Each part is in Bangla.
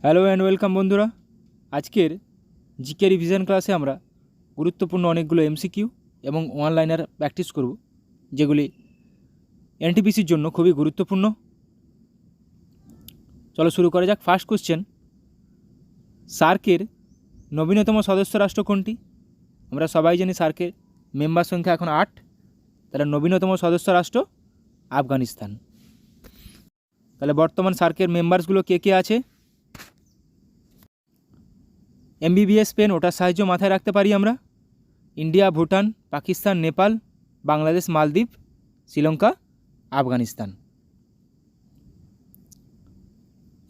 হ্যালো অ্যান্ড ওয়েলকাম বন্ধুরা। আজকের জিকে রিভিশন ক্লাসে আমরা গুরুত্বপূর্ণ অনেকগুলো এমসিকিউ এবং ওয়ান লাইনার প্র্যাকটিস করব, যেগুলি এনটিপিসির জন্য খুবই গুরুত্বপূর্ণ। চলো শুরু করা যাক। ফার্স্ট কোশ্চেন, সার্কের নবীনতম সদস্য রাষ্ট্র কোনটি? আমরা সবাই জানি সার্কের মেম্বার সংখ্যা এখন 8, তাহলে নবীনতম সদস্য রাষ্ট্র আফগানিস্তান। তাহলে বর্তমান সার্কের মেম্বার্সগুলো কে কে আছে? এমবিবিএস পেন, ওটার সাহায্য মাথায় রাখতে পারি আমরা। ইন্ডিয়া, ভুটান, পাকিস্তান, নেপাল, বাংলাদেশ, মালদ্বীপ, শ্রীলঙ্কা, আফগানিস্তান।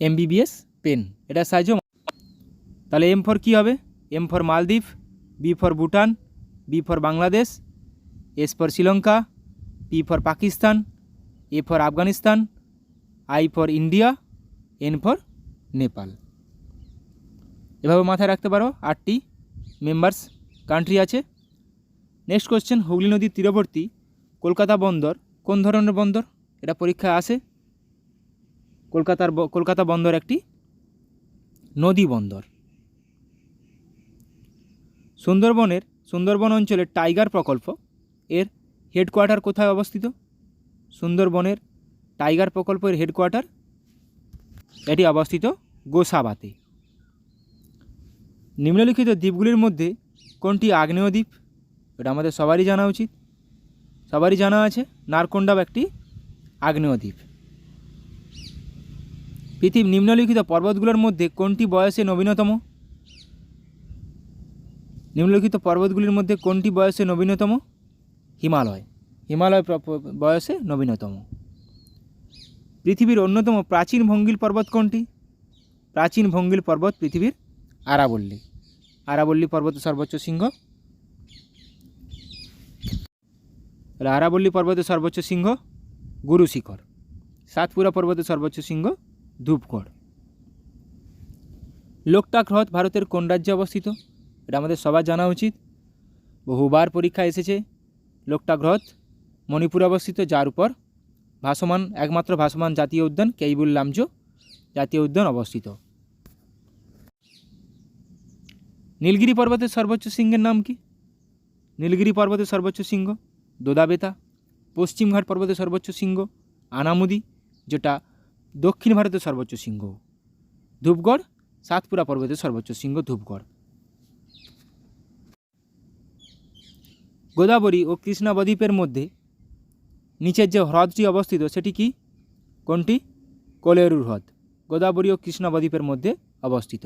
এমবিবিএস পেন, এটার সাহায্য। তাহলে এম ফর কী হবে? M for Maldives, B for Bhutan, B for Bangladesh, S for Sri Lanka, P for Pakistan, A for Afghanistan, I for India, N for Nepal. এভাবে মাথায় রাখতে পারো 8টি মেম্বার্স কান্ট্রি আছে। নেক্সট কোশ্চেন, হুগলি নদীর তীরবর্তী কলকাতা বন্দর কোন ধরনের বন্দর? এটা পরীক্ষায় আসে। কলকাতা বন্দর একটি নদী বন্দর। সুন্দরবন অঞ্চলের টাইগার প্রকল্প এর হেডকোয়ার্টার কোথায় অবস্থিত? সুন্দরবনের টাইগার প্রকল্পের হেডকোয়ার্টার এটি অবস্থিত গোসাবাতে। নিম্নলিখিত দ্বীপগুলির মধ্যে কোনটি আগ্নেয় দ্বীপ? এটা আমাদের সবারই জানা উচিত, সবারই জানা আছে। নারকোন্ডাম একটি আগ্নেয় দ্বীপ। পৃথিবীর নিম্নলিখিত পর্বতগুলোর মধ্যে কোনটি বয়সে নবীনতম? নিম্নলিখিত পর্বতগুলির মধ্যে কোনটি বয়সে নবীনতম? হিমালয় বয়সে নবীনতম। পৃথিবীর অন্যতম প্রাচীন ভঙ্গিল পর্বত কোনটি? প্রাচীন ভঙ্গিল পর্বত পৃথিবীর আরাবল্লী পর্বতের সর্বোচ্চ শৃঙ্গ। আরাবল্লী পর্বতের সর্বোচ্চ শৃঙ্গ গুরু শিখর। সাতপুরা পর্বতের সর্বোচ্চ শৃঙ্গ ধূপগড়। লোকটাক হ্রদ ভারতের কোন রাজ্যে অবস্থিত? এটা আমাদের সবার জানা উচিত, বহুবার পরীক্ষা এসেছে। লোকটাক হ্রদ মণিপুরে অবস্থিত, যার উপর একমাত্র ভাসমান জাতীয় উদ্যান কেইবুল লামজো জাতীয় উদ্যান অবস্থিত। নীলগিরি পর্বতের সর্বোচ্চ শৃঙ্গের নাম কি? নীলগিরি পর্বতের সর্বোচ্চ শৃঙ্গ দোদাবেতা। পশ্চিমঘাট পর্বতের সর্বোচ্চ শৃঙ্গ আনামুদি, যেটা দক্ষিণ ভারতের সর্বোচ্চ শৃঙ্গ। ধূপগড় সাতপুরা পর্বতের সর্বোচ্চ শৃঙ্গ ধূপগড়। গোদাবরী ও কৃষ্ণা বদ্বীপের মধ্যে নিচের যে হ্রদটি অবস্থিত সেটি কি? কোনটি? কোলেরু হ্রদ। গোদাবরী ও কৃষ্ণা বদ্বীপের মধ্যে অবস্থিত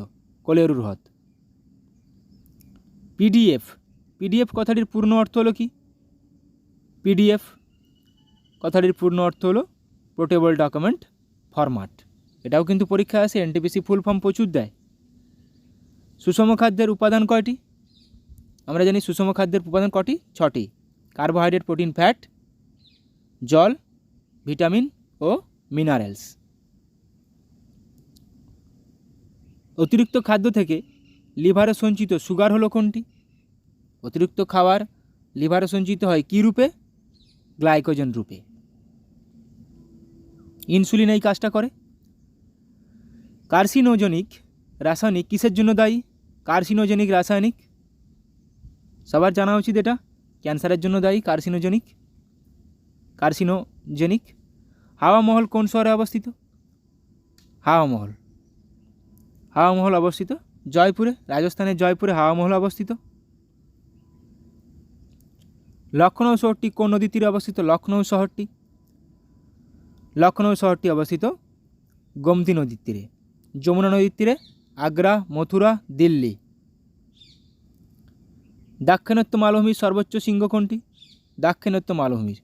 কোলেরু হ্রদ। পিডিএফ কথাটির পূর্ণ অর্থ হলো কি? পিডিএফ কথাটির পূর্ণ অর্থ হলো পোর্টেবল ডকুমেন্ট ফরম্যাট। এটাও কিন্তু পরীক্ষা আসে, এনটিপিসি ফুল ফর্ম প্রচুর দেয়। সুষম খাদ্যের উপাদান কয়টি? আমরা জানি সুষম খাদ্যের উপাদান কটি? 6টি। কার্বোহাইড্রেট, প্রোটিন, ফ্যাট, জল, ভিটামিন ও মিনারেলস। অতিরিক্ত খাদ্য থেকে লিভারে সঞ্চিত সুগার হলো কোনটি? অতিরিক্ত খাবার লিভারে সঞ্চিত হয় কী রূপে? গ্লাইকোজেন রূপে। ইনসুলিন এই কাজটা করে। কার্সিনোজেনিক রাসায়নিক কিসের জন্য দায়ী? কার্সিনোজেনিক রাসায়নিক সবার জানা উচিত, এটা ক্যান্সারের জন্য দায়ী। কার্সিনোজেনিক। হাওয়া মহল কোন শহরে অবস্থিত? হাওয়া মহল অবস্থিত জয়পুরে, রাজস্থানের জয়পুরে হাওয়া মহল অবস্থিত। লখনৌ শহরটি কোন নদীর তীরে অবস্থিত? লখনৌ শহরটি অবস্থিত গোমতী নদীর তীরে, যমুনা নদীর তীরে। আগ্রা, মথুরা, দিল্লি। দাক্ষিণাত্য মালভূমির সর্বোচ্চ শৃঙ্গ কোনটি? দাক্ষিণাত্য মালভূমির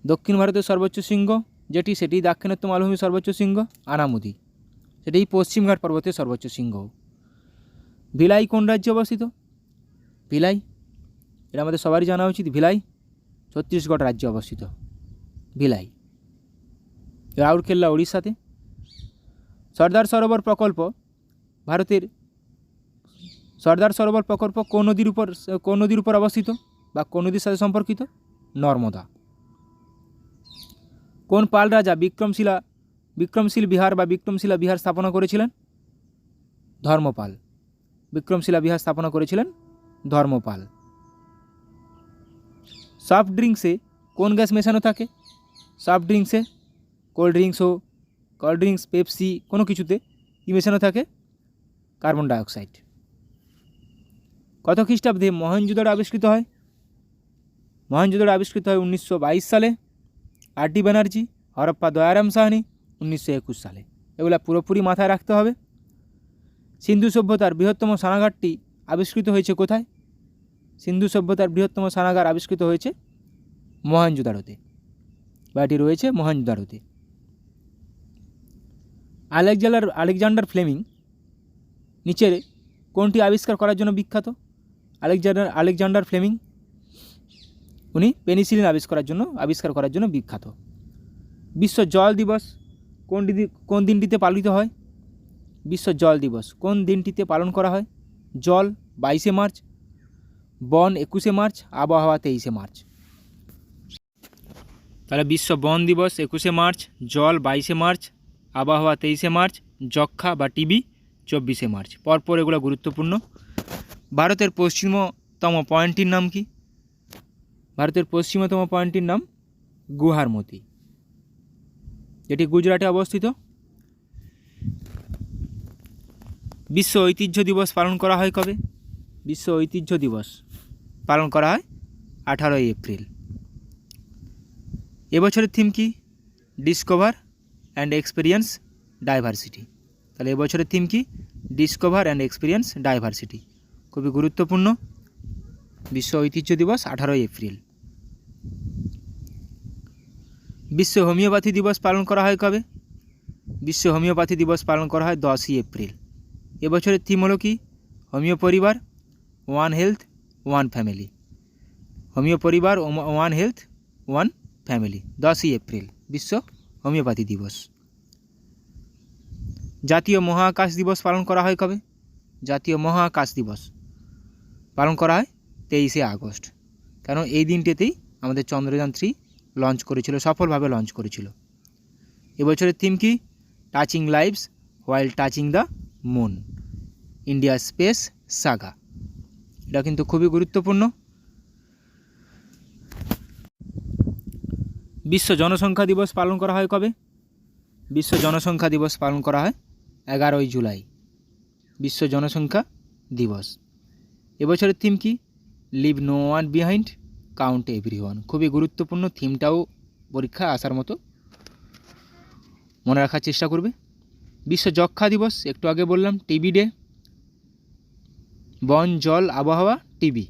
দক্ষিণ ভারতের সর্বোচ্চ শৃঙ্গ সেটি দাক্ষিণাত্য মালভূমির সর্বোচ্চ শৃঙ্গ আনামুদি, সেটি পশ্চিমঘাট পর্বতের সর্বোচ্চ শৃঙ্গ। ভিলাই কোন রাজ্যে অবস্থিত? ভিলাই, এটা আমাদের সবারই জানা উচিত। ভিলাই ছত্তিশগড় রাজ্যে অবস্থিত। ভিলাই। রাউরকেল্লা উড়িষ্যাতে। সর্দার সরোবর প্রকল্প কোন নদীর উপর অবস্থিত বা কোন নদীর সাথে সম্পর্কিত? নর্মদা। কোন পাল রাজা বিক্রমশীলা বিহার স্থাপনা করেছিলেন? ধর্মপাল। বিক্রমশিলা বিহার স্থাপনা করেছিলেন ধর্মপাল। সফট ড্রিঙ্কসে কোন গ্যাস মেশানো থাকে? সফট ড্রিঙ্কসে কোল্ড ড্রিঙ্কস, পেপসি কোনো কিছুতে কী মেশানো থাকে? Carbon dioxide. কত খ্রিস্টাব্দে মহেঞ্জোদারো আবিষ্কৃত হয়? মহেঞ্জোদারো আবিষ্কৃত হয় 1922 সালে। আর.ডি. ব্যানার্জি, হরপ্পা দয়ারাম সাহানি 1921 সালে। এগুলা পুরোপুরি মাথায় রাখতে হবে। সিন্ধু সভ্যতার বৃহত্তম স্নানাগারটি আবিষ্কৃত হয়েছে কোথায়? সিন্ধু সভ্যতার বৃহত্তম স্নানাগার আবিষ্কৃত হয়েছে মহেঞ্জোদারোতে, বা এটি রয়েছে মহেঞ্জোদারোতে। আলেকজান্ডার ফ্লেমিং নিচের কোনটি আবিষ্কার করার জন্য বিখ্যাত? আলেকজান্ডার ফ্লেমিং উনি পেনিসিলিন আবিষ্কার করার জন্য বিখ্যাত। বিশ্ব জল দিবস কোন দিনটিতে পালিত হয়? বিশ্ব জল দিবস কোন দিনটিতে পালন করা হয়? জল 22শে মার্চ, বন 21শে মার্চ, আবহাওয়া 23শে মার্চ। তাহলে বিশ্ব বন দিবস 21শে মার্চ, জল 22শে মার্চ, আবহাওয়া 23শে মার্চ, যক্ষা বা টিবি 24শে মার্চ। পরপর এগুলো গুরুত্বপূর্ণ। ভারতের পশ্চিমতম পয়েন্টটির নাম কি? ভারতের পশ্চিমতম পয়েন্টটির নাম গুহারমতি, যেটি গুজরাটে অবস্থিত। বিশ্ব ঐতিহ্য দিবস পালন করা হয় কবে? বিশ্ব ঐতিহ্য দিবস পালন করা হয় 18ই এপ্রিল। এবছরের থিম কি? Discover and experience diversity. তাহলে এবছরের থিম কি? Discover and experience diversity. খুবই গুরুত্বপূর্ণ। বিশ্ব ঐতিহ্য দিবস 18ই এপ্রিল। বিশ্ব হোমিওপ্যাথি দিবস পালন করা হয় কবে? বিশ্ব হোমিওপ্যাথি দিবস পালন করা হয় 10ই এপ্রিল। এবছরের থিম হলো কি? হোমিও পরিবার, one health, one family. Homeo পরিবার, ওয়ান হেলথ, ওয়ান ফ্যামিলি। 10ই এপ্রিল বিশ্ব হোমিওপ্যাথি দিবস। জাতীয় মহাকাশ দিবস পালন করা হয় কবে? জাতীয় মহাকাশ দিবস পালন করা হয় 23শে আগস্ট। কেন? এই দিনটিতেই আমাদের চন্দ্রযান 3 লঞ্চ করেছিল, সফলভাবে লঞ্চ করেছিল। এবছরের থিম কি? Touching lives while touching the moon, India space Saga. এটা কিন্তু খুবই গুরুত্বপূর্ণ। বিশ্ব জনসংখ্যা দিবস পালন করা হয় কবে? বিশ্ব জনসংখ্যা দিবস পালন করা হয় 11ই জুলাই, বিশ্ব জনসংখ্যা দিবস। এবছরের থিম কি? Leave no one behind, count everyone. খুবই গুরুত্বপূর্ণ। থিমটাও পরীক্ষা আসার মতো, মনে রাখার চেষ্টা করবে। বিশ্ব যক্ষা দিবস একটু আগে বললাম। টিবি ডে, বন, জল, আবহাওয়া, টিবি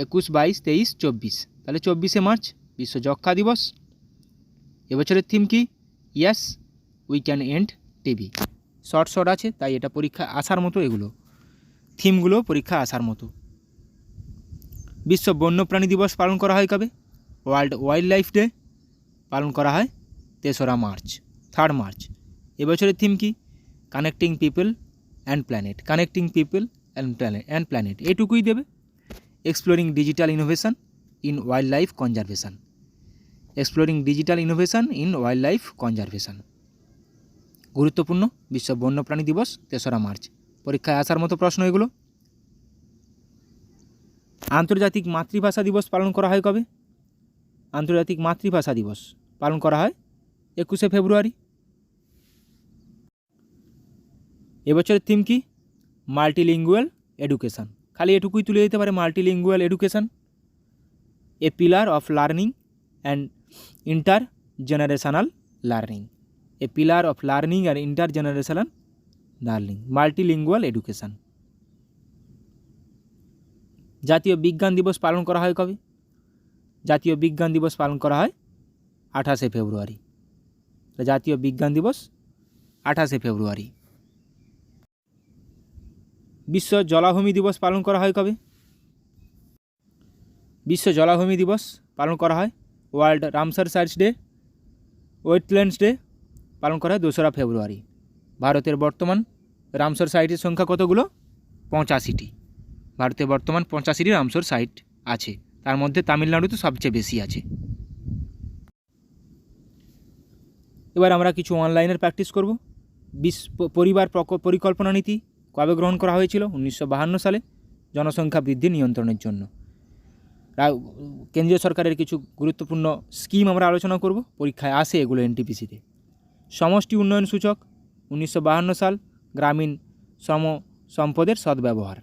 21, 22, 23, 24। তাহলে 24শে মার্চ বিশ্ব যক্ষা দিবস। এবছরের থিম কি? Yes we can end TB. Short আছে, তাই এটা পরীক্ষা আসার মতো। এগুলো থিমগুলো পরীক্ষা আসার মতো। বিশ্ব বন্যপ্রাণী দিবস পালন করা হয় কবে? ওয়ার্ল্ড ওয়াইল্ড লাইফ ডে পালন করা হয় 3রা মার্চ, 3rd মার্চ। এবছরের থিম কি? Connecting people and planet. Connecting people and planet এটুকুই দেবে। Exploring digital innovation in wild life conservation. Exploring digital innovation in wild life conservation গুরুত্বপূর্ণ। বিশ্ব বন্যপ্রাণী দিবস 3রা মার্চ। পরীক্ষায় আসার মতো প্রশ্ন এগুলো। আন্তর্জাতিক মাতৃভাষা দিবস পালন করা হয় কবে? আন্তর্জাতিক মাতৃভাষা দিবস পালন করা হয় 21শে ফেব্রুয়ারি। এবছরের থিম কি? Multilingual education. খালি এটুকুই তুলে দিতে পারে, multilingual education, a pillar of learning and inter generational learning. A pillar of learning and inter generational learning, multilingual education. জাতীয় বিজ্ঞান দিবস পালন করা হয় কবে? জাতীয় বিজ্ঞান দিবস পালন করা হয় 28শে ফেব্রুয়ারি। জাতীয় বিজ্ঞান দিবস 28শে ফেব্রুয়ারি। বিশ্ব জলাভূমি দিবস পালন করা হয় কবে? বিশ্ব জলাভূমি দিবস পালন করা হয় world Ramsar sites day, wetlands day পালন করা হয় 2রা ফেব্রুয়ারি। ভারতের বর্তমান রামসার সাইটের সংখ্যা কতগুলো? 85টি। ভারতে বর্তমান 85টি রামসার সাইট আছে, তার মধ্যে তামিলনাড়ুতে সবচেয়ে বেশি আছে। এবার আমরা কিছু অনলাইনের প্র্যাকটিস করব। পরিবার পরিকল্পনা নীতি কবে গ্রহণ করা হয়েছিল? 1952 সালে, জনসংখ্যা বৃদ্ধি নিয়ন্ত্রণের জন্য। কেন্দ্রীয় সরকারের কিছু গুরুত্বপূর্ণ স্কিম আমরা আলোচনা করব, পরীক্ষায় আসে এগুলো এনটিপিসিতে। সমষ্টি উন্নয়ন সূচক 1952 সাল, গ্রামীণ শ্রম সম্পদের সদ্ব্যবহার।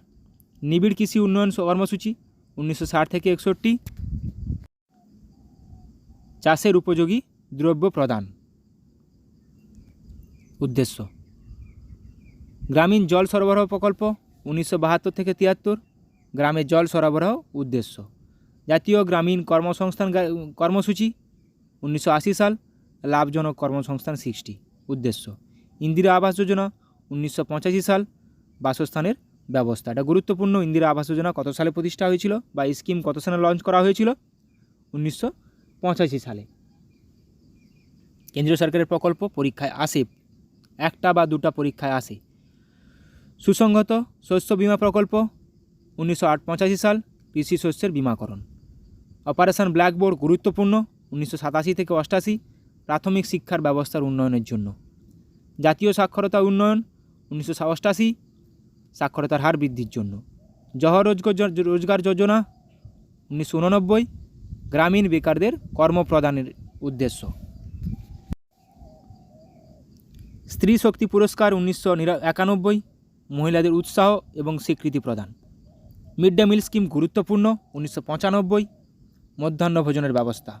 নিবিড় কৃষি উন্নয়ন কর্মসূচি 1960 থেকে 61, চাষের উপযোগী দ্রব্য প্রদান। উদ্দেশ্য গ্রামীণ জল সরবরাহ প্রকল্প 1972 থেকে 73, গ্রামে জল সরবরাহ উদ্দেশ্য। জাতীয় গ্রামীণ কর্মসংস্থান কর্মসূচি 1980 সাল, লাভজনক কর্মসংস্থান 60, উদ্দেশ্য। ইন্দিরা আবাস যোজনা 1985 সাল, বাসস্থানের ব্যবস্থা। এটা গুরুত্বপূর্ণ। ইন্দিরা আবাস যোজনা কত সালে প্রতিষ্ঠা হয়েছিল বা এই স্কিম কত সালে লঞ্চ করা হয়েছিল? 1985 সালে। কেন্দ্রীয় সরকারের প্রকল্প পরীক্ষায় আসে, একটা বা দুটা পরীক্ষায় আসে। সুসংহত শস্য বীমা প্রকল্প 1985 সাল, কৃষি শস্যের বীমাকরণ। অপারেশন ব্ল্যাকবোর্ড গুরুত্বপূর্ণ 1987 থেকে 88, প্রাথমিক শিক্ষার ব্যবস্থার উন্নয়নের জন্য। জাতীয় সাক্ষরতা উন্নয়ন 1988, সাক্ষরতার হার বৃদ্ধির জন্য। জওহর রোজগার যোজনা 1989, গ্রামীণ বেকারদের কর্মপ্রদানের উদ্দেশ্য। স্ত্রী শক্তি পুরস্কার 1991, মহিলাদের উৎসাহ এবং স্বীকৃতি প্রদান। মিড ডে মিল স্কিম গুরুত্বপূর্ণ 1995, মধ্যাহ্ন ভোজনের ব্যবস্থা।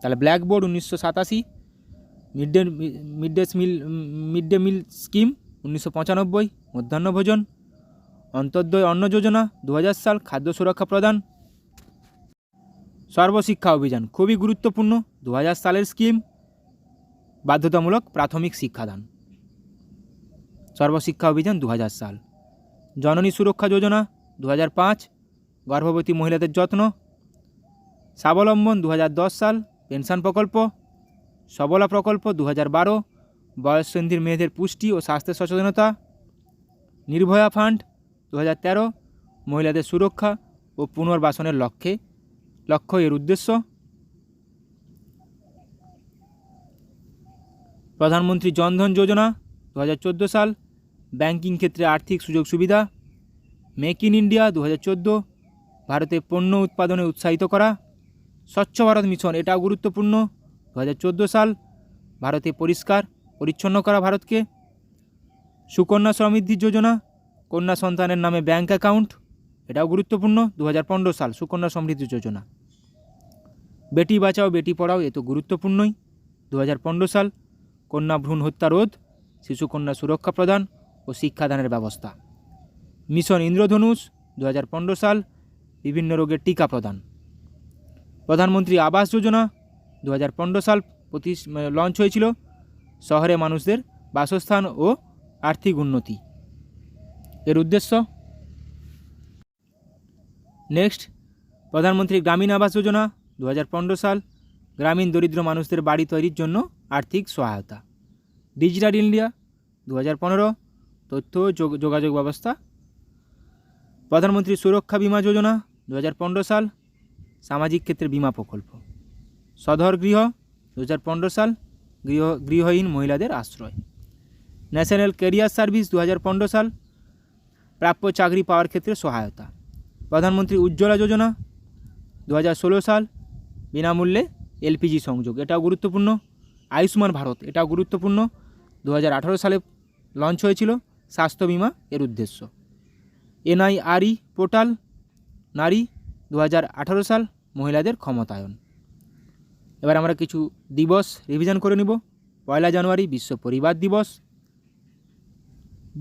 তাহলে blackboard 1987, mid day meal scheme 1995, মধ্যাহ্ন ভোজন। অন্তর্দয় অন্ন যোজনা 2000 সাল, খাদ্য সুরক্ষা প্রদান। সর্বশিক্ষা অভিযান খুবই গুরুত্বপূর্ণ, 2000 সালের স্কিম, বাধ্যতামূলক প্রাথমিক শিক্ষাদান। সর্বশিক্ষা অভিযান 2000 সাল। জননী সুরক্ষা যোজনা 2005, গর্ভবতী মহিলাদের যত্ন। স্বাবলম্বন 2010 সাল, পেনশন প্রকল্প। সবলা প্রকল্প 2012, বয়ঃসন্ধির মেয়েদের পুষ্টি ও স্বাস্থ্য সচেতনতা। নির্ভয়া ফান্ড 2013, মহিলাদের সুরক্ষা ও পুনর্বাসনের লক্ষ্য এর উদ্দেশ্য। প্রধানমন্ত্রী জনধন যোজনা 2014 সাল, ব্যাংকিং ক্ষেত্রে আর্থিক সুযোগ সুবিধা। মেক ইন ইন্ডিয়া 2014, ভারতে পণ্য উৎপাদনে উৎসাহিত করা। স্বচ্ছ ভারত মিশন, এটাও গুরুত্বপূর্ণ, 2014 সাল, ভারতে পরিষ্কার পরিচ্ছন্ন করা ভারতকে। সুকন্যা সমৃদ্ধি যোজনা, কন্যা সন্তানের নামে ব্যাংক অ্যাকাউন্ট, এটাও গুরুত্বপূর্ণ, 2015 সাল, সুকন্যা সমৃদ্ধি যোজনা। বেটি বাঁচাও বেটি পড়াও, এ তো গুরুত্বপূর্ণই, 2015 সাল, কন্যা ভ্রূণ হত্যা রোধ, শিশুকন্যা সুরক্ষা প্রদান ও শিক্ষাদানের ব্যবস্থা। মিশন ইন্দ্রধনুষ 2015 সাল, বিভিন্ন রোগের টিকা প্রদান। প্রধানমন্ত্রী আবাস যোজনা 2015 সাল লঞ্চ হয়েছিল, শহরে মানুষদের বাসস্থান ও আর্থিক উন্নতি এর উদ্দেশ্য। নেক্সট, প্রধানমন্ত্রী গ্রামীণ আবাস যোজনা 2015 সাল, গ্রামীণ দরিদ্র মানুষদের বাড়ি তৈরির জন্য আর্থিক সহায়তা। ডিজিটাল ইন্ডিয়া 2015, তথ্য ও যোগাযোগ ব্যবস্থা। প্রধানমন্ত্রী সুরক্ষা বীমা যোজনা 2015 সাল, সামাজিক ক্ষেত্রে বীমা প্রকল্প। সধর গৃহ 2015 সাল, গৃহহীন মহিলাদের আশ্রয়। ন্যাশনাল ক্যারিয়ার সার্ভিস 2015 সাল, প্রাপ্য চাকরি পাওয়ার ক্ষেত্রে সহায়তা। প্রধানমন্ত্রী উজ্জ্বলা যোজনা 2016 সাল, বিনামূল্যে এলপিজি সংযোগ, এটাও গুরুত্বপূর্ণ। আয়ুষ্মান ভারত, এটাও গুরুত্বপূর্ণ, 2018 সালে লঞ্চ হয়েছিল, স্বাস্থ্য বিমা এর উদ্দেশ্য। এনআইআরই পোর্টাল, নারী, 2018 সাল, মহিলাদের ক্ষমতায়ন। এবার আমরা কিছু দিবস রিভিশন করে নিব। 1 জানুয়ারি বিশ্ব পরিবার দিবস,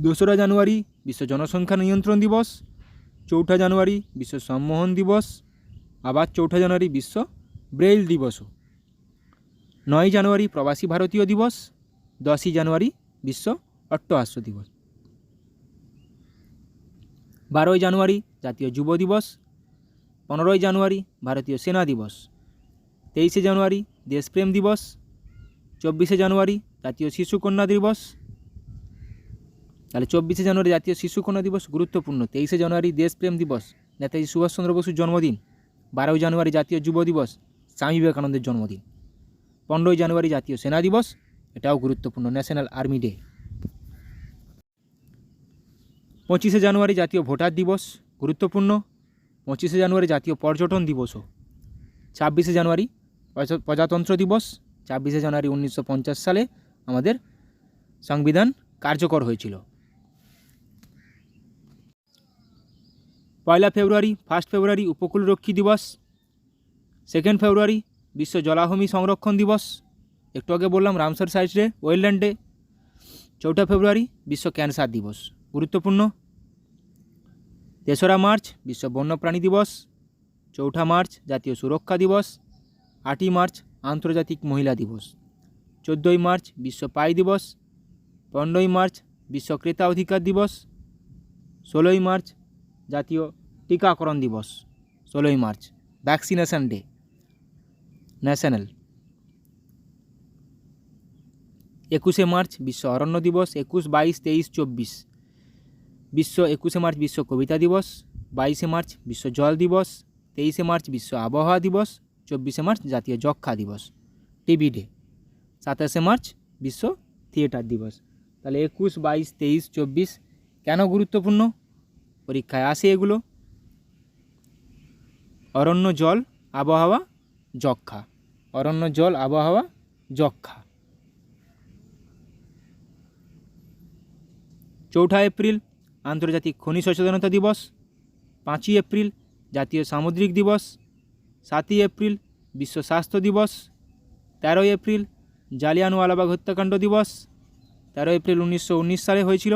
2 জানুয়ারি বিশ্ব জনসংখ্যা নিয়ন্ত্রণ দিবস, 4 জানুয়ারি বিশ্ব সম্মোহন দিবস, আবার 4 জানুয়ারি বিশ্ব ব্রেইল দিবসও। 9 জানুয়ারি প্রবাসী ভারতীয় দিবস, 10 জানুয়ারি বিশ্ব অট্টহাস্য দিবস। 12 জানুয়ারি জাতীয় যুব দিবস, 15 জানুয়ারি ভারতীয় সেনা দিবস, 23 জানুয়ারি দেশপ্রেম দিবস, 24 জানুয়ারি জাতীয় শিশুকন্যা দিবস। তাহলে 24 জানুয়ারি জাতীয় শিশুকন্যা দিবস গুরুত্বপূর্ণ। 23 জানুয়ারি দেশপ্রেম দিবস, নেতাজি সুভাষচন্দ্র বসুর জন্মদিন। 12 জানুয়ারি জাতীয় যুব দিবস, স্বামী বিবেকানন্দের জন্মদিন। 15 জানুয়ারি জাতীয় সেনা দিবস, এটাও গুরুত্বপূর্ণ, ন্যাশনাল আর্মি ডে। 25শে জানুয়ারি জাতীয় ভোটার দিবস, গুরুত্বপূর্ণ। 25শে জানুয়ারি জাতীয় পর্যটন দিবসও। 26শে জানুয়ারি প্রজাতন্ত্র দিবস। 26শে জানুয়ারি 1950 সালে আমাদের সংবিধান কার্যকর হয়েছিল। 1 ফেব্রুয়ারি 1 ফেব্রুয়ারি উপকূলরক্ষী দিবস। 2 ফেব্রুয়ারি বিশ্ব জলাভূমি সংরক্ষণ দিবস, একটু আগে বললাম রামসার সাইট ডে, ওয়েলল্যান্ড ডে। 4 ফেব্রুয়ারি বিশ্ব ক্যান্সার দিবস, গুরুত্বপূর্ণ। 3রা মার্চ বিশ্ব বন্যপ্রাণী দিবস। 4 মার্চ জাতীয় সুরক্ষা দিবস। 8ই মার্চ আন্তর্জাতিক মহিলা দিবস। 14ই মার্চ বিশ্ব পাই দিবস। 15ই মার্চ বিশ্ব ক্রেতা অধিকার দিবস। 16ই মার্চ জাতীয় টিকাকরণ দিবস। 16ই মার্চ ভ্যাকসিনেশন ডে ন্যাশনাল। 21শে মার্চ বিশ্ব অরণ্য দিবস। 21, 22, 23, 24 বিশ্ব 21শে মার্চ বিশ্ব কবিতা দিবস। 22শে মার্চ বিশ্ব জল দিবস। 23শে মার্চ বিশ্ব আবহাওয়া দিবস। 24শে মার্চ জাতীয় যক্ষ্মা দিবস, টিবি ডে। 27শে মার্চ বিশ্ব থিয়েটার দিবস। তাহলে 21, 22, 23, 24 কেন গুরুত্বপূর্ণ? পরীক্ষায় আসে এগুলো। অরণ্য, জল, আবহাওয়া, যক্ষ্মা। অরণ্য, জল, আবহাওয়া, যক্ষ্মা। 4 এপ্রিল আন্তর্জাতিক খনি সচেতনতা দিবস। 5ই এপ্রিল জাতীয় সামুদ্রিক দিবস। 7ই এপ্রিল বিশ্ব স্বাস্থ্য দিবস। 13ই এপ্রিল জালিয়ানওয়ালাবাগ হত্যাকাণ্ড দিবস। 13 এপ্রিল 1919 সালে হয়েছিল।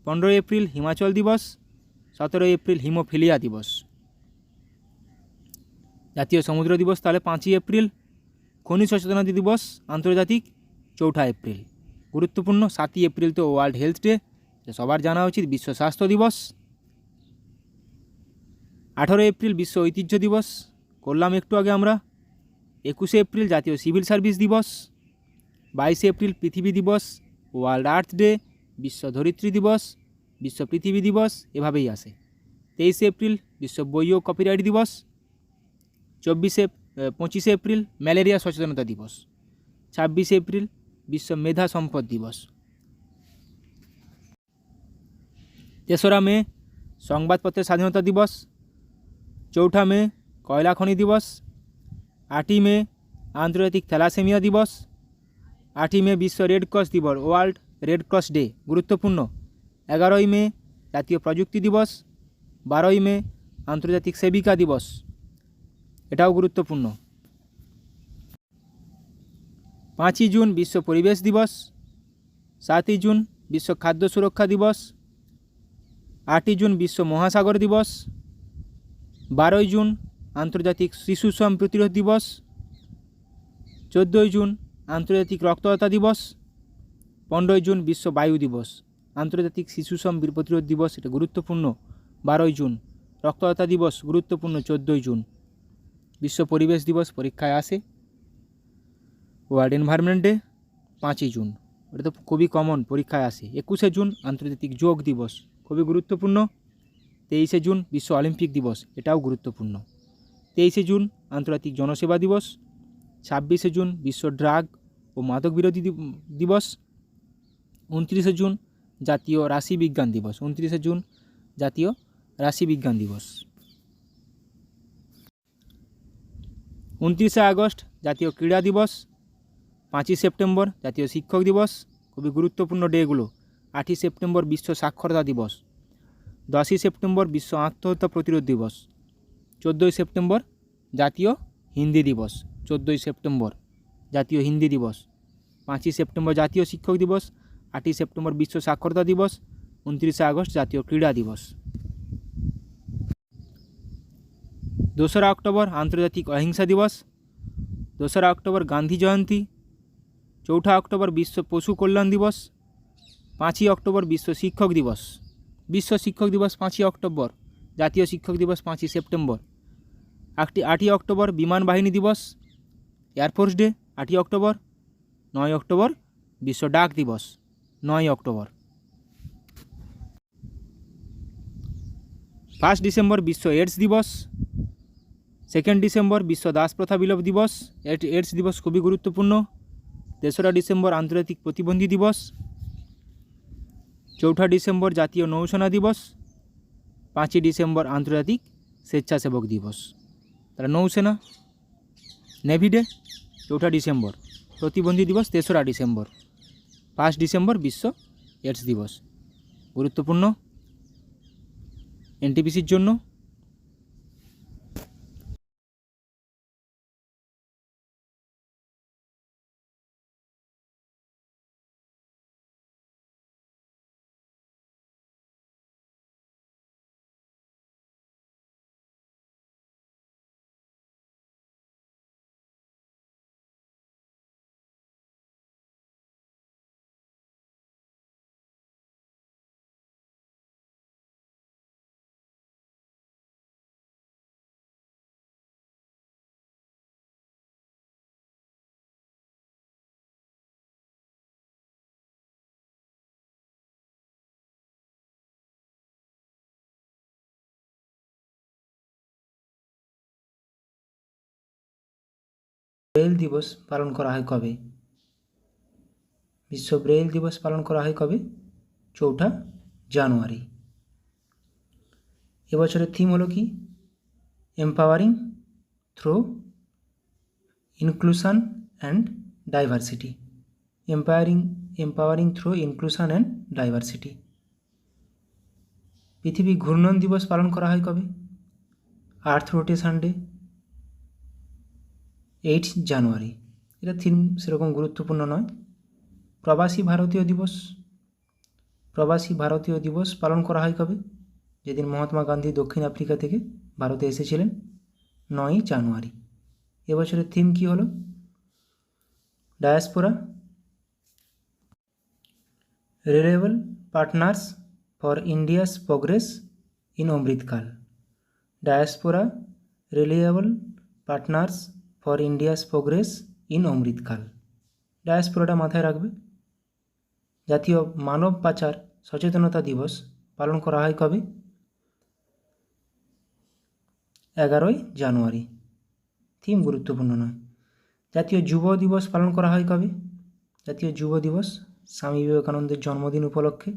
15 এপ্রিল হিমাচল দিবস। 17 এপ্রিল হিমোফিলিয়া দিবস। জাতীয় সমুদ্র দিবস তাহলে 5ই এপ্রিল। খনি সচেতনতা দিবস আন্তর্জাতিক 4 এপ্রিল, গুরুত্বপূর্ণ। 7ই এপ্রিল তো ওয়ার্ল্ড হেলথ ডে, সবার জানা উচিত। বিশ্ব স্বাস্থ্য দিবস। 18 এপ্রিল বিশ্ব ঐতিহ্য দিবস, করলাম একটু আগে আমরা। 21শে এপ্রিল জাতীয় সিভিল সার্ভিস দিবস। 22শে এপ্রিল পৃথিবী দিবস, ওয়ার্ল্ড আর্থ ডে, বিশ্ব ধরিত্রী দিবস, বিশ্ব পৃথিবী দিবস, এভাবেই আসে। 23শে এপ্রিল বিশ্ব বই ও কপিরাইট দিবস। 25শে এপ্রিল ম্যালেরিয়া সচেতনতা দিবস। 26শে এপ্রিল বিশ্ব মেধা সম্পদ দিবস। 3রা মে সংবাদপত্রের স্বাধীনতা দিবস। 4 মে কয়লা খনি দিবস। 8ই মে আন্তর্জাতিক থ্যালাসেমিয়া দিবস। 8ই মে বিশ্ব রেড ক্রস দিবস, ওয়ার্ল্ড রেড ক্রস ডে, গুরুত্বপূর্ণ। 11ই মে জাতীয় প্রযুক্তি দিবস। 12ই মে আন্তর্জাতিক সেবিকা দিবস, এটাও গুরুত্বপূর্ণ। 5ই জুন বিশ্ব পরিবেশ দিবস। 7ই জুন বিশ্ব খাদ্য সুরক্ষা দিবস। 8ই জুন বিশ্ব মহাসাগর দিবস। 12ই জুন আন্তর্জাতিক শিশু শ্রম প্রতিরোধ দিবস। 14ই জুন আন্তর্জাতিক রক্তদাতা দিবস। 15ই জুন বিশ্ব বায়ু দিবস। আন্তর্জাতিক শিশু শ্রম প্রতিরোধ দিবস, এটা গুরুত্বপূর্ণ। 12ই জুন রক্তদাতা দিবস, গুরুত্বপূর্ণ। 14ই জুন বিশ্ব পরিবেশ দিবস, পরীক্ষায় আসে। ওয়ার্ল্ড এনভায়রনমেন্ট ডে 5ই জুন, এটা তো খুবই কমন, পরীক্ষায় আসে। 21শে জুন আন্তর্জাতিক যোগ দিবস, খুবই গুরুত্বপূর্ণ। 23শে জুন বিশ্ব অলিম্পিক দিবস, এটাও গুরুত্বপূর্ণ। 23শে জুন আন্তর্জাতিক জনসেবা দিবস। 26শে জুন বিশ্ব ড্রাগ ও মাদক বিরোধী দিবস। 29শে জুন জাতীয় রাশি বিজ্ঞান দিবস। 29শে জুন জাতীয় রাশি বিজ্ঞান দিবস। 29শে আগস্ট জাতীয় ক্রীড়া দিবস। 5ই সেপ্টেম্বর জাতীয় শিক্ষক দিবস, খুবই গুরুত্বপূর্ণ ডেগুলো। 8ই সেপ্টেম্বর বিশ্ব সাক্ষরতা দিবস। 10ই সেপ্টেম্বর বিশ্ব আত্মহত্যা প্রতিরোধ দিবস। 14ই সেপ্টেম্বর জাতীয় হিন্দি দিবস। 14ই সেপ্টেম্বর জাতীয় হিন্দি দিবস। 5ই সেপ্টেম্বর জাতীয় শিক্ষক দিবস। 8ই সেপ্টেম্বর বিশ্ব সাক্ষরতা দিবস। 29শে আগস্ট জাতীয় ক্রীড়া দিবস। 2রা অক্টোবর আন্তর্জাতিক অহিংসা দিবস। 2রা অক্টোবর গান্ধী জয়ন্তী। 4 অক্টোবর বিশ্ব পশু কল্যাণ দিবস। 5ই অক্টোবর বিশ্ব শিক্ষক দিবস। বিশ্ব শিক্ষক দিবস 5ই অক্টোবর। জাতীয় শিক্ষক দিবস 5ই সেপ্টেম্বর। 8ই অক্টোবর বিমান বাহিনী দিবস, এয়ারফোর্স ডে 8ই অক্টোবর। 9ই অক্টোবর বিশ্ব ডাক দিবস, 9ই অক্টোবর। 1 ডিসেম্বর বিশ্ব এইডস দিবস। 2 ডিসেম্বর বিশ্ব দাস প্রথা বিলোপ দিবস, এইডস দিবস খুবই গুরুত্বপূর্ণ। 3রা ডিসেম্বর আন্তর্জাতিক প্রতিবন্ধী দিবস। 4 ডিসেম্বর জাতীয় নৌসেনা দিবস, 5 ডিসেম্বর আন্তর্জাতিক স্বেচ্ছাসেবক দিবস। তাহলে নৌসেনা, নেভি ডে 4 ডিসেম্বর, প্রতিবন্ধী দিবস 3রা ডিসেম্বর, 5 ডিসেম্বর বিশ্ব এইডস দিবস। গুরুত্বপূর্ণ এনটিপিসির জন্য। ব্রেইল দিবস পালন করা হয় কবে? বিশ্ব ব্রেইল দিবস পালন করা হয় কবে? 4 জানুয়ারি। এবছরের থিম হলো কি? Empowering through inclusion and diversity. Empowering through inclusion and diversity. পৃথিবী ঘূর্ণন দিবস পালন করা হয় কবে? আর্থ রোটেশন ডে 8 জানুয়ারি। এটা থিম সেরকম গুরুত্বপূর্ণ নয়। প্রবাসী ভারতীয় দিবস পালন করা হয় কবে? যেদিন মহাত্মা গান্ধী দক্ষিণ আফ্রিকা থেকে ভারতে এসেছিলেন, 9 জানুয়ারি। এবছরের থিম কি হলো? Diaspora reliable partners for India's progress in Amritkaal. Diaspora reliable partners for India's progress in Amritkaal. ডায়াসপোরাটা মাথায় রাখবে। জাতীয় মানব পাচার সচেতনতা দিবস পালন করা হয় কবে? 11 জানুয়ারি। থিম গুরুত্বপূর্ণ নয়। জাতীয় যুব দিবস পালন করা হয় কবে? জাতীয় যুব দিবস স্বামী বিবেকানন্দের জন্মদিন উপলক্ষে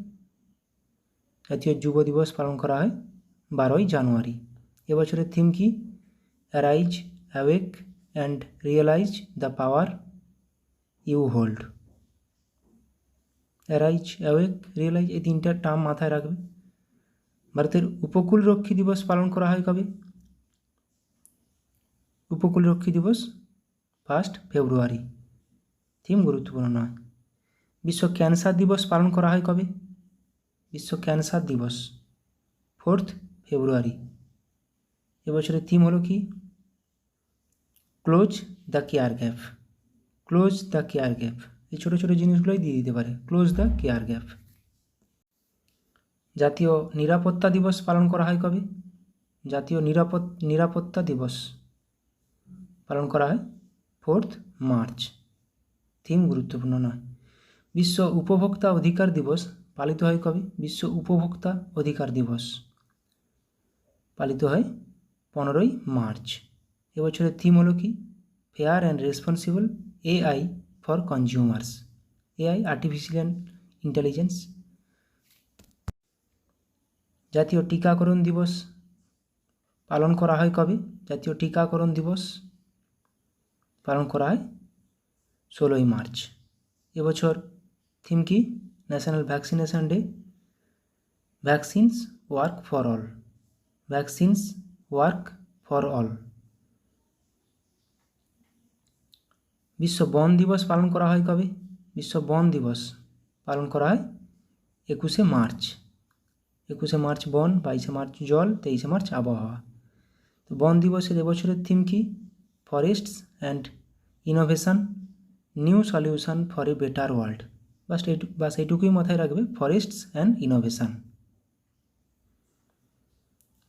জাতীয় যুব দিবস পালন করা হয় 12 জানুয়ারি। এবছরের থিম কি? Arise, awake and realise the power you hold. Arise, awake, realise, এই 3টা টার্ম মাথায় রাখবে। ভারতের উপকূলরক্ষী দিবস পালন করা হয় কবে? উপকূলরক্ষী দিবস 1 ফেব্রুয়ারি। থিম গুরুত্বপূর্ণ নয়। বিশ্ব ক্যান্সার দিবস পালন করা হয় কবে? বিশ্ব ক্যান্সার দিবস 4 ফেব্রুয়ারি। এবছরের থিম হলো কি? Close the care gap. Close the care gap. এই ছোটো ছোটো জিনিসগুলোই দিয়ে দিতে পারে। Close the care gap. জাতীয় নিরাপত্তা দিবস পালন করা হয় কবে? জাতীয় নিরাপত্তা দিবস পালন করা হয় 4 মার্চ। থিম গুরুত্বপূর্ণ নয়। বিশ্ব উপভোক্তা অধিকার দিবস পালিত হয় কবে? বিশ্ব উপভোক্তা অধিকার দিবস পালিত হয় 15 মার্চ। এবছরের থিম হলো কি? Fair and responsible AI for consumers. AI, artificial intelligence. জাতীয় টিকাকরণ দিবস পালন করা হয় কবে? জাতীয় টিকাকরণ দিবস পালন করা হয় 16 মার্চ। এবছর থিম কি? National vaccination day. Vaccines work for all. Vaccines work for all. বিশ্ব বন দিবস পালন করা হয় কবে? বিশ্ব বন দিবস পালন করা হয় 21 মার্চ। 21 মার্চ বন, 22 মার্চ জল, 23 মার্চ আবহাওয়া। তো বন দিবসের এবছরের থিম কি? Forests and innovation, new solution for a better world. বাস এইটুকুই মাথায় রাখবে, ফরেস্টস অ্যান্ড ইনোভেশন।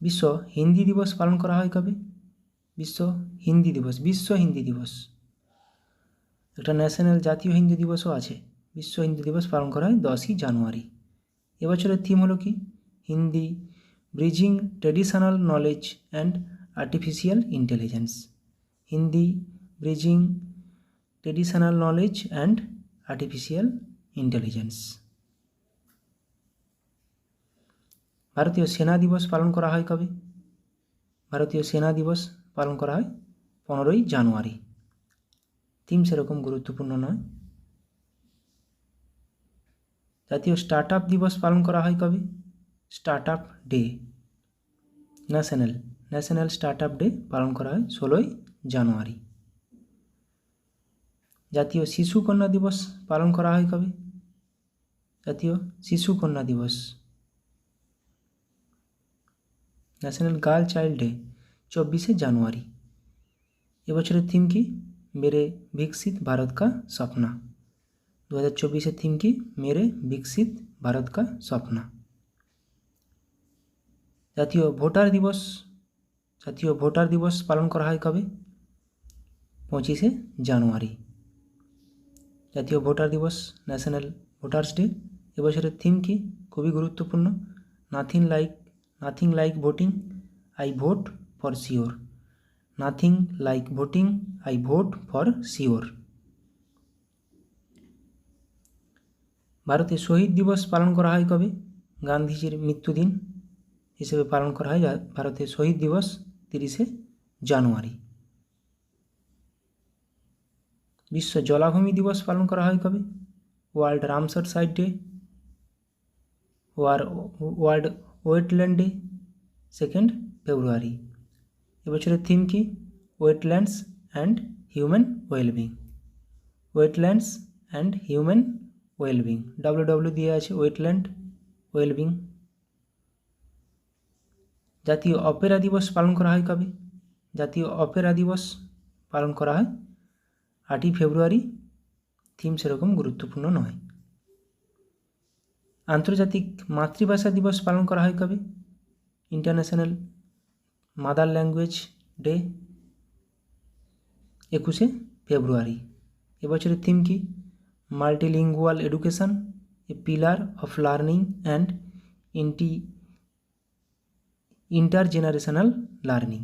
বিশ্ব হিন্দি দিবস পালন করা হয় কবে? বিশ্ব হিন্দি দিবস, বিশ্ব হিন্দি দিবস। একটা ন্যাশনাল জাতীয় হিন্দি দিবসও আছে। বিশ্ব হিন্দি দিবস পালন করা হয় 10 জানুয়ারি। এবছরের থিম হলো কি? Hindi bridging traditional knowledge and artificial intelligence. Hindi bridging traditional knowledge and artificial intelligence. ভারতীয় সেনা দিবস পালন করা হয় কবে? ভারতীয় সেনা দিবস পালন করা হয় 15ই জানুয়ারি। থিম সেরকম গুরুত্বপূর্ণ নয়। জাতীয় স্টার্ট আপ দিবস পালন করা হয় কবে? Start up day, national start up day পালন করা হয় 16ই জানুয়ারি। জাতীয় শিশু কন্যা দিবস পালন করা হয় কবে? জাতীয় শিশু কন্যা দিবস, ন্যাশনাল গার্ল চাইল্ড ডে 24শে জানুয়ারি। এবছরের থিম কি? মেরে বিকশিত ভারত কা স্বপ্না। 2024-এর থিম কি? মেরে বিকশিত ভারত কা স্বপ্না। জাতীয় ভোটার দিবস পালন করা হয় কবে? 25শে জানুয়ারি। জাতীয় ভোটার দিবস, ন্যাশনাল ভোটার্স ডে। এবছরের থিম কি? খুবই গুরুত্বপূর্ণ, nothing like voting, I vote for sure. Nothing like voting, I vote for sure. ভারতে শহীদ দিবস পালন করা হয় কবে? গান্ধীজির মৃত্যুদিন হিসেবে পালন করা হয় ভারতে শহীদ দিবস 30শে জানুয়ারি। বিশ্ব জলাভূমি দিবস পালন করা হয় কবে? World Ramsar site day, world wetland day 2 ফেব্রুয়ারি। এবছরের থিম কি? Wetlands and human wellbeing. Wetlands and human wellbeing, WW দিয়ে আছে, ওয়েটল্যান্ড ওয়েলবিং। জাতীয় অপেরা দিবস পালন করা হয় কবে? জাতীয় অপেরা দিবস পালন করা হয় 8ই ফেব্রুয়ারি। থিম সেরকম গুরুত্বপূর্ণ নয়। আন্তর্জাতিক মাতৃভাষা দিবস পালন করা হয় কবে? ইন্টারন্যাশনাল মাদার ল্যাঙ্গুয়েজ ডে 21শে ফেব্রুয়ারি। এবছরের থিম কি? Multilingual education, a pillar of learning and intergenerational learning.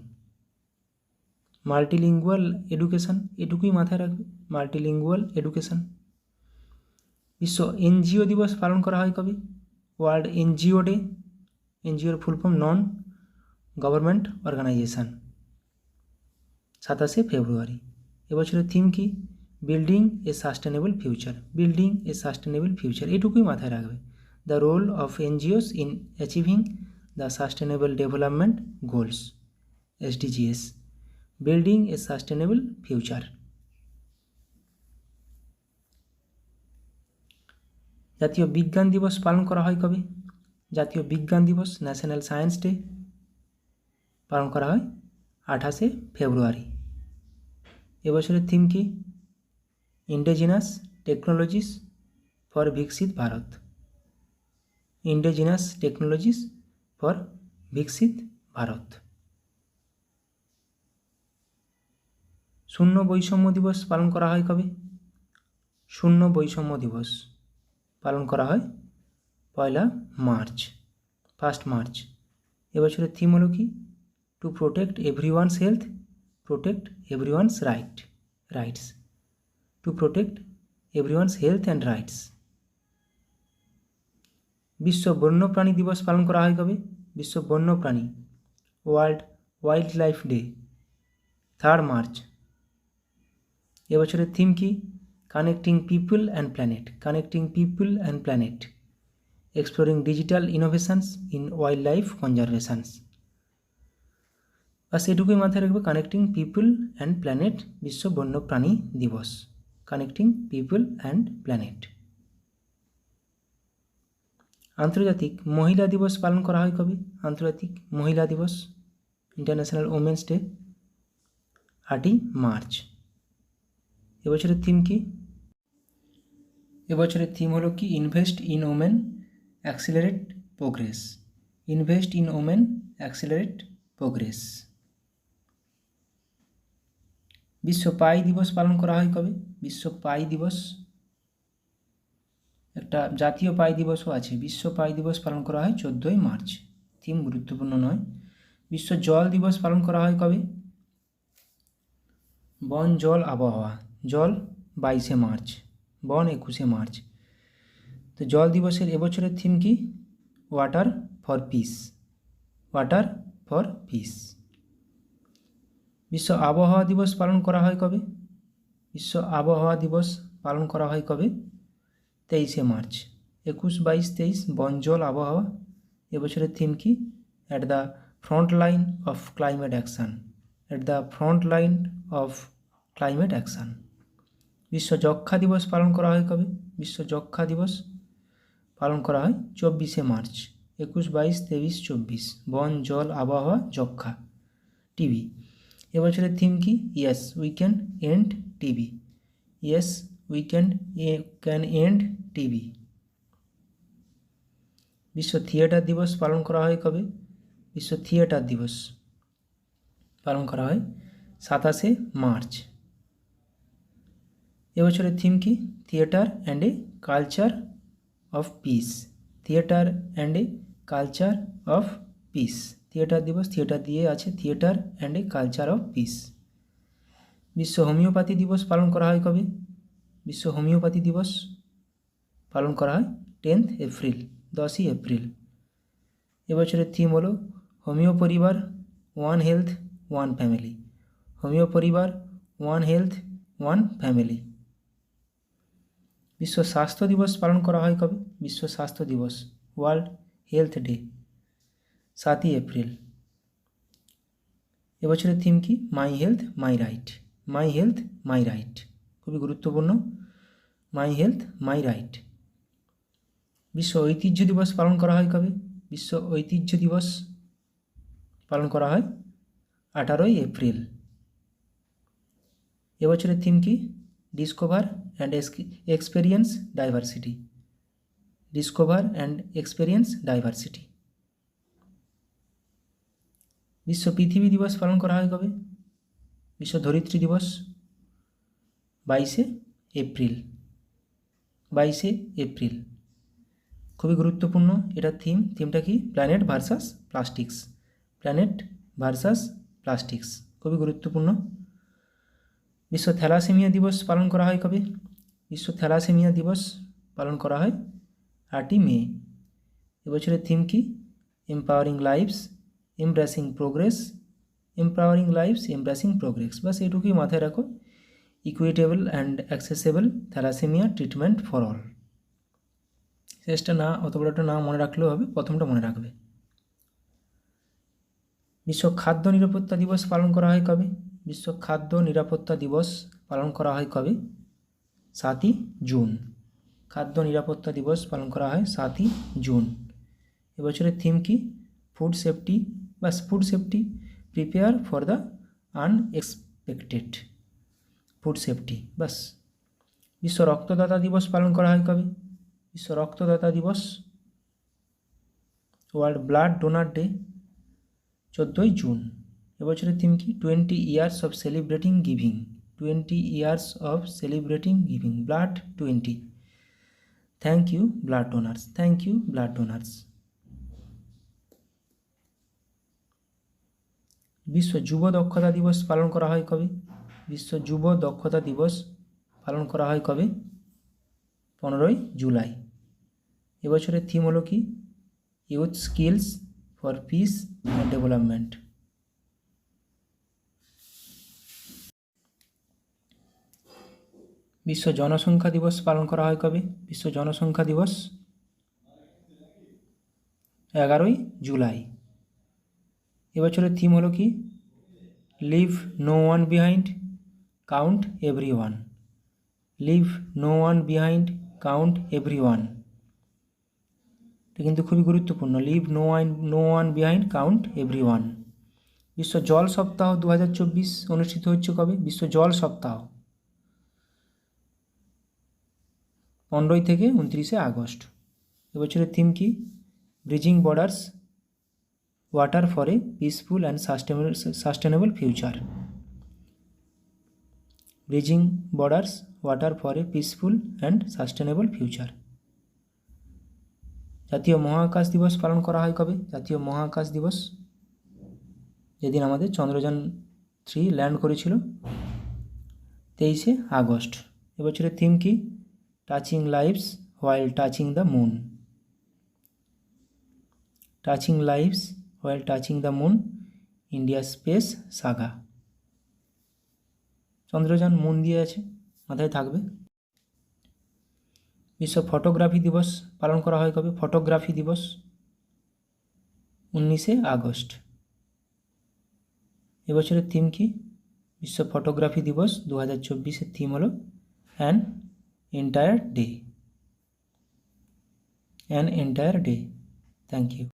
Multilingual education, এটুকুই মাথায় রাখবে, মাল্টিলিঙ্গুয়াল এডুকেশন। বিশ্ব এনজিও দিবস পালন করা হয় কবে? ওয়ার্ল্ড এনজিও ডে, এনজিওর full form non government organization, 27শে ফেব্রুয়ারি। এবছরের থিম কি? Building a sustainable future. Building a sustainable future, এটুকুই মাথায় রাখবে। The role of NGOs in achieving the sustainable development goals, SDGs। Building a sustainable future. জাতীয় বিজ্ঞান দিবস পালন করা হয় কবে? জাতীয় বিজ্ঞান দিবস, ন্যাশনাল সায়েন্স ডে পালন করা হয় 28শে ফেব্রুয়ারি। এবছরের থিম কি? ইন্ডিজিনাস টেকনোলজিস ফর বিকশিত ভারত। ইন্ডিজিনাস টেকনোলজিস ফর বিকশিত ভারত। শূন্য বৈষম্য দিবস পালন করা হয় কবে? শূন্য বৈষম্য দিবস পালন করা হয় 1 মার্চ। এবছরের থিম হলো কি? To protect everyone's health, protect everyone's rights. To protect everyone's health and rights. বিশ্ব বন্যপ্রাণী দিবস পালন করা হয় কবে? বিশ্ব বন্যপ্রাণী, world wildlife day 3 March. এবছরের থিম কি? Connecting people and planet. Connecting people and planet, exploring digital innovations in wildlife conservations. বাস এটুকুই মাথায় রাখবে, কানেক্টিং পিপল অ্যান্ড প্ল্যানেট, বিশ্ব বন্যপ্রাণী দিবস। Connecting people and planet. আন্তর্জাতিক মহিলা দিবস পালন করা হয় কবে? আন্তর্জাতিক মহিলা দিবস, ইন্টারন্যাশনাল ওমেন্স ডে 8ই মার্চ। এবছরের থিম কি? এবছরের থিম হলো কি? Invest in women, accelerate progress. Invest in women, accelerate progress. বিশ্ব পাই দিবস পালন করা হয় কবে? বিশ্ব পাই দিবস, একটা জাতীয় পাই দিবসও আছে। বিশ্ব পাই দিবস পালন করা হয় 14ই মার্চ। থিম গুরুত্বপূর্ণ নয়। বিশ্ব জল দিবস পালন করা হয় কবে? বন জল আবহাওয়া, জল 22শে মার্চ, বন 21শে মার্চ। তো জল দিবসের এবছরের থিম কি? Water for piece, water for piece. বিশ্ব আবহাওয়া দিবস পালন করা হয় কবে? বিশ্ব আবহাওয়া দিবস পালন করা হয় কবে? 23শে মার্চ। 21, 22, 23 বন জল আবহাওয়া। এবছরের থিম কি? At the front line of climate action, at the front line of climate action. বিশ্ব যক্ষা দিবস পালন করা হয় কবে? বিশ্ব যক্ষা দিবস পালন করা হয় 24শে মার্চ। 21, 22, 23, 24 বন জল আবহাওয়া যক্ষা। টিবি এবছরের থিম কি? Yes we can end TB, yes we can end TB. বিশ্ব থিয়েটার দিবস পালন করা হয় কবে? বিশ্ব থিয়েটার দিবস পালন করা হয় 27শে মার্চ। এবছরের থিম কি? Theatre and a culture of piece, theatre and a culture of piece. Theatre দিবস, থিয়েটার দিয়ে আছে theatre and a culture of piece. বিশ্ব হোমিওপ্যাথি দিবস পালন করা হয় কবে? বিশ্ব হোমিওপ্যাথি দিবস পালন করা হয় 10th এপ্রিল, 10ই এপ্রিল। এবছরের থিম হলো হোমিও পরিবার, one health one family, homeo পরিবার, ওয়ান হেলথ ওয়ান ফ্যামিলি। বিশ্ব স্বাস্থ্য দিবস পালন করা হয় কবে? বিশ্ব স্বাস্থ্য দিবস, ওয়ার্ল্ড হেলথ ডে, 7ই এপ্রিল। এবছরের থিম কি? My health my right, my health my right, খুবই গুরুত্বপূর্ণ, মাই হেলথ মাই রাইট। বিশ্ব ঐতিহ্য দিবস পালন করা হয় কবে? বিশ্ব ঐতিহ্য দিবস পালন করা হয় 18ই এপ্রিল। এবছরের থিম কি? Discover and experience diversity, discover and experience diversity. বিশ্ব পৃথিবী দিবস পালন করা হয় কবে? বিশ্ব ধরিত্রী দিবস 22শে এপ্রিল, 22শে এপ্রিল। খুবই গুরুত্বপূর্ণ এটা থিমটা কি? Planet versus plastics, planet versus plastics, খুবই গুরুত্বপূর্ণ। বিশ্ব থ্যালাসেমিয়া দিবস পালন করা হয় কবে? বিশ্ব থ্যালাসেমিয়া দিবস পালন করা হয় 8ই মে। এবছরের থিম কি? Empowering lives embracing progress, empowering lives embracing progress, বাস এটুকুই মাথায় রাখো। Equitable and accessible thalassemia treatment for all. শেষটা না, অত বড়টা না মনে রাখলেও হবে, প্রথমটা মনে রাখবে। বিশ্ব খাদ্য নিরাপত্তা দিবস পালন করা হয় কবে? বিশ্ব খাদ্য নিরাপত্তা দিবস পালন করা হয় কবে? 7ই জুন। খাদ্য নিরাপত্তা দিবস পালন করা হয় 7ই জুন। এবছরের থিম কি? ফুড সেফটি, বাস food safety, prepare for the unexpected, food safety, বাস। বিশ্ব রক্তদাতা দিবস পালন করা হয় কবে? বিশ্ব রক্তদাতা দিবস, ওয়ার্ল্ড ব্লাড ডোনার ডে, 14ই জুন। এবছরের থিম কি? 20 years of celebrating giving, 20 years of celebrating giving, blood 20। Thank you blood donors, thank you blood donors. বিশ্ব যুব দক্ষতা দিবস পালন করা হয় কবে? বিশ্ব যুব দক্ষতা দিবস পালন করা হয় কবে? 15ই জুলাই। এবছরের থিম হলো কি? Youth skills for piece and development. বিশ্ব জনসংখ্যা দিবস পালন করা হয় কবে? বিশ্ব জনসংখ্যা দিবস 11ই জুলাই। এবছরের থিম হলো কি? Leave no one behind, count every one, leave no one behind, count every one. এটা কিন্তু খুবই গুরুত্বপূর্ণ, leave no one behind, count every one. বিশ্ব জল সপ্তাহ 2024 অনুষ্ঠিত হচ্ছে কবে? বিশ্ব জল সপ্তাহ 15 থেকে 29শে আগস্ট। এবছরের থিম কি? Bridging borders, water for a peaceful and sustainable future, bridging borders, water for a peaceful and sustainable future. জাতীয় মহাকাশ দিবস পালন করা হয় কবে? জাতীয় মহাকাশ দিবস যেদিন আমাদের চন্দ্রযান 3 ল্যান্ড করেছিল, 23শে আগস্ট। এবছরের থিম কি? Touching lives while touching the moon, touching lives while touching the moon, India space Saga. Chandrayaan moon দিয়ে আছে, মাথায় থাকবে। বিশ্ব ফটোগ্রাফি দিবস পালন করা হয় কবে? ফটোগ্রাফি দিবস 19শে আগস্ট। এবছরের থিম কি? বিশ্ব ফটোগ্রাফি দিবস 2024-এর থিম হলো an entire day. Thank you.